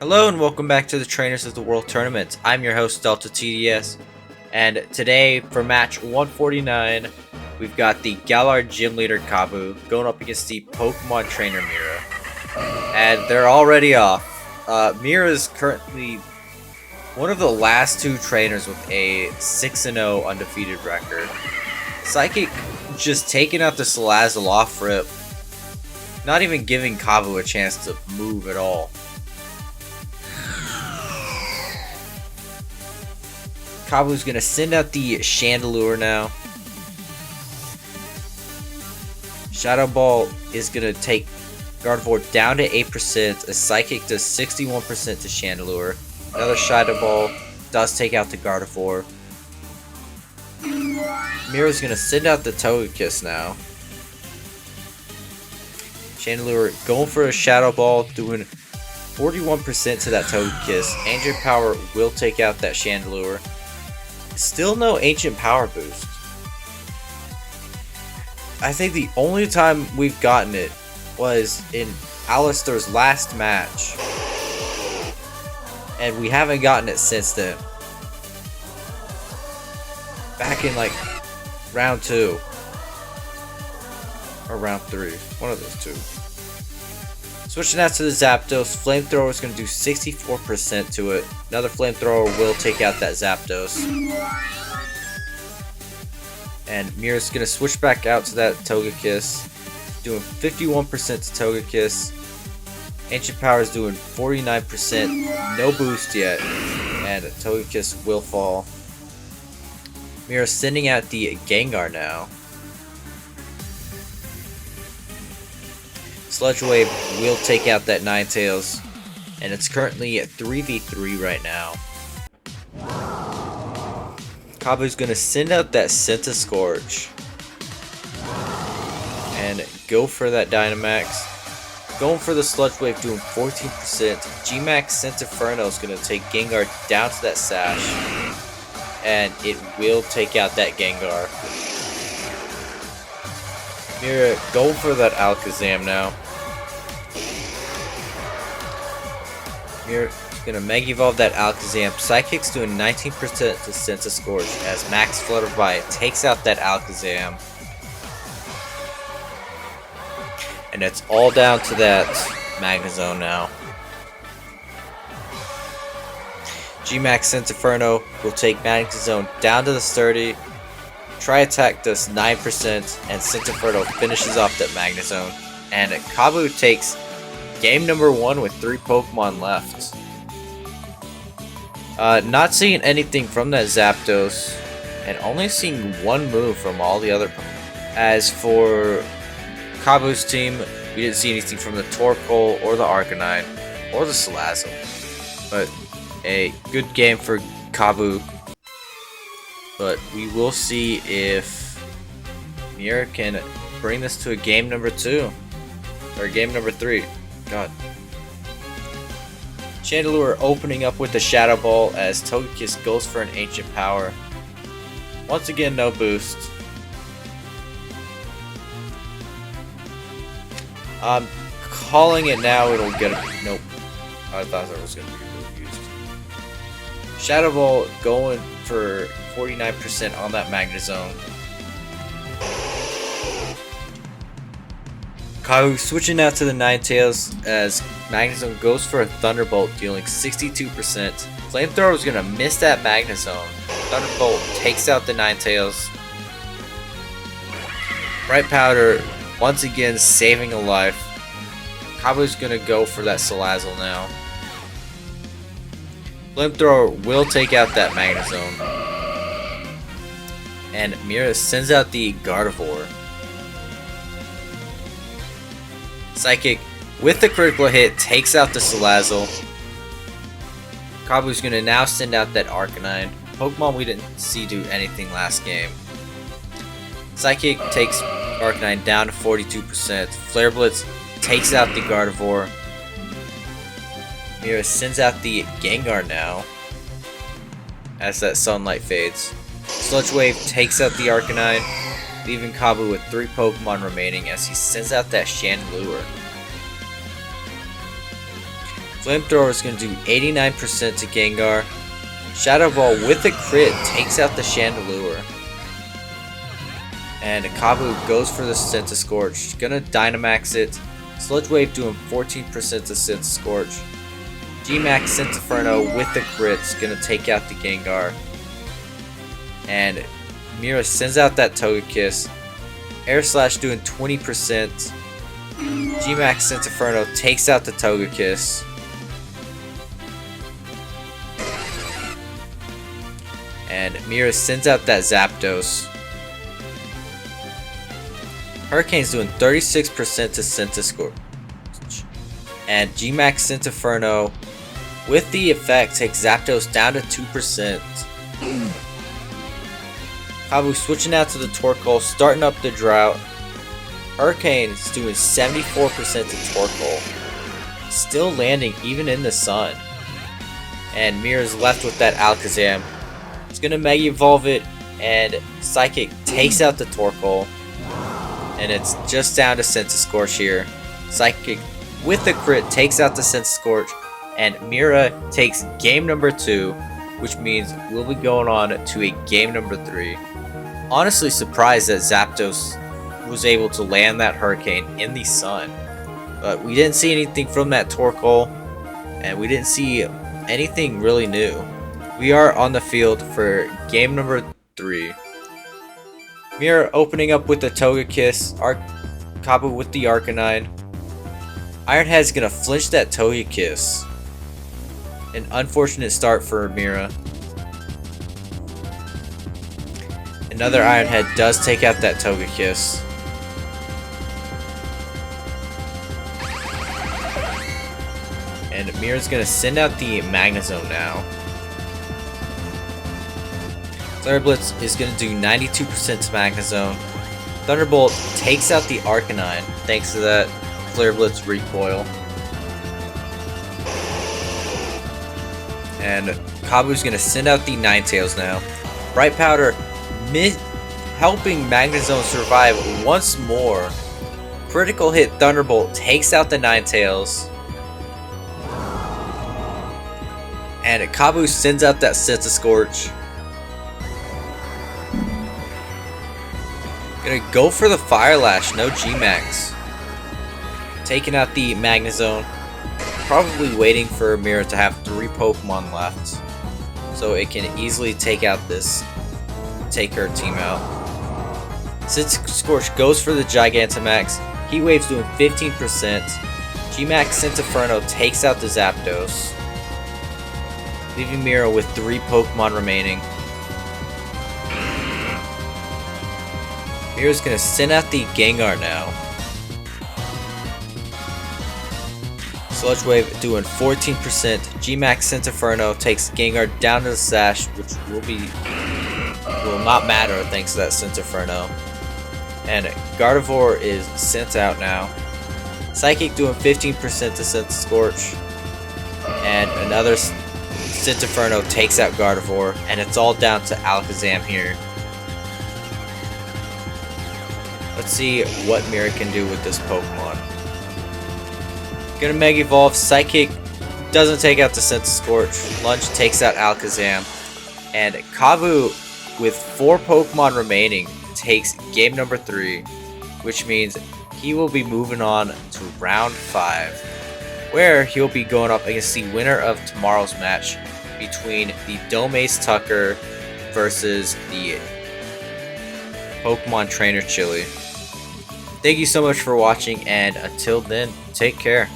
Hello and welcome back to the Trainers of the World Tournament. I'm your host DeltaTDS, and today for match 149, we've got the Galar Gym Leader Kabu going up against the Pokemon Trainer Mira, and they're already off. Mira is currently one of the last two trainers with a 6-0 undefeated record. Psychic just taking out the Salazzle off rip, not even giving Kabu a chance to move at all. Kabu's gonna send out the Chandelure now. Shadow Ball is gonna take Gardevoir down to 8%. A Psychic does 61% to Chandelure. Another Shadow Ball does take out the Gardevoir. Mira's gonna send out the Togekiss now. Chandelure going for a Shadow Ball, doing 41% to that Togekiss. Ancient Power will take out that Chandelure. Still no Ancient Power boost. I think the only time we've gotten it was in Alistair's last match. And we haven't gotten it since then. Back in like round 2. Or round 3. One of those two. Switching out to the Zapdos. Flamethrower is going to do 64% to it. Another Flamethrower will take out that Zapdos. And Mira's going to switch back out to that Togekiss. Doing 51% to Togekiss. Ancient Power is doing 49%. No boost yet. And Togekiss will fall. Mira's sending out the Gengar now. Sludge Wave will take out that Ninetales, and it's currently at 3v3 right now. Kabu's gonna send out that Scorch and go for that Dynamax. Going for the Sludge Wave, doing 14%. Gmax Scintiferno is gonna take Gengar down to that Sash, and it will take out that Gengar. Mira going for that Alakazam now. Mira's gonna Mega Evolve that Alakazam. Psychic's doing 19% to Scorch as Max Flutterby takes out that Alakazam. And it's all down to that Magnezone now. Gmax Scintiferno will take Magnezone down to the 30. Tri-Attack does 9%, and Scintiferno finishes off that Magnezone. And Kabu takes game number 1 with 3 Pokemon left. Not seeing anything from that Zapdos, and only seeing one move from all the other Pokemon. As for Kabu's team, we didn't see anything from the Torkoal, or the Arcanine, or the Salazzle. But a good game for Kabu. But we will see if Mira can bring this to a game number 2. Or game number 3. God. Chandelure opening up with the Shadow Ball as Togekiss goes for an Ancient Power. Once again, no boost. I'm calling it now, it'll get a... Nope. I thought that was going to be used. Shadow Ball going for 49% on that Magnezone. Kabu switching out to the Ninetales as Magnezone goes for a Thunderbolt, dealing 62%. Flamethrower is going to miss that Magnezone. Thunderbolt takes out the Ninetales. Bright Powder once again saving a life. Kabu's going to go for that Salazzle now. Flamethrower will take out that Magnezone. And Mira sends out the Gardevoir. Psychic, with the critical hit, takes out the Salazzle. Kabu's going to now send out that Arcanine. Pokemon we didn't see do anything last game. Psychic takes Arcanine down to 42%. Flare Blitz takes out the Gardevoir. Mira sends out the Gengar now, as that sunlight fades. Sludge Wave takes out the Arcanine, leaving Kabu with 3 Pokemon remaining as he sends out that Chandelure. Flamethrower is going to do 89% to Gengar. Shadow Ball with a crit takes out the Chandelure. And Kabu goes for the Scorch. Gonna Dynamax it. Sludge Wave doing 14% to Scorch. G-Max Inferno with the crits, gonna take out the Gengar. And Mira sends out that Togekiss. Air Slash doing 20%. G-Max Inferno takes out the Togekiss. And Mira sends out that Zapdos. Hurricane's doing 36% to Scorch. And G-Max Inferno with the effect takes Zapdos down to 2%. Kabu switching out to the Torkoal, starting up the drought. Hurricane is doing 74% to Torkoal. Still landing even in the sun. And Mira's left with that Alakazam. It's gonna Mega Evolve it, and Psychic takes out the Torkoal. And it's just down to Scorch here. Psychic with the crit takes out the Scorch, and Mira takes game number 2, which means we'll be going on to a game number 3. Honestly surprised that Zapdos was able to land that Hurricane in the sun. But we didn't see anything from that Torkoal, and we didn't see anything really new. We are on the field for game number 3. Mira opening up with the Togekiss, Kabu with the Arcanine. Ironhead's gonna flinch that Togekiss. An unfortunate start for Mira. Another Ironhead does take out that Togekiss. And Mira's gonna send out the Magnezone now. Flare Blitz is going to do 92% to Magnezone. Thunderbolt takes out the Arcanine thanks to that Flare Blitz recoil. And Kabu's going to send out the Ninetales now. Bright Powder helping Magnezone survive once more. Critical hit Thunderbolt takes out the Ninetales. And Kabu sends out that Scorch. Gonna go for the Fire Lash, no G-Max. Taking out the Magnezone. Probably waiting for Mira to have 3 Pokemon left, so it can easily take out take her team out. Scorch goes for the Gigantamax. Heat Wave's doing 15%. G-Max Inferno takes out the Zapdos, leaving Mira with 3 Pokemon remaining. Mira's gonna send out the Gengar now. Sludge Wave doing 14%. G-Max Inferno takes Gengar down to the Sash, which will not matter thanks to that Inferno. And Gardevoir is sent out now. Psychic doing 15% to Scorch. And another Inferno takes out Gardevoir, and it's all down to Alakazam here. Let's see what Mira can do with this Pokemon. Gonna Mega Evolve. Psychic doesn't take out the Scorch. Lunge takes out Alakazam. And Kabu, with 4 Pokemon remaining, takes game number 3, which means he will be moving on to round 5, where he'll be going up against the winner of tomorrow's match between the Domace Tucker versus the Pokemon Trainer Chili. Thank you so much for watching, and until then, take care.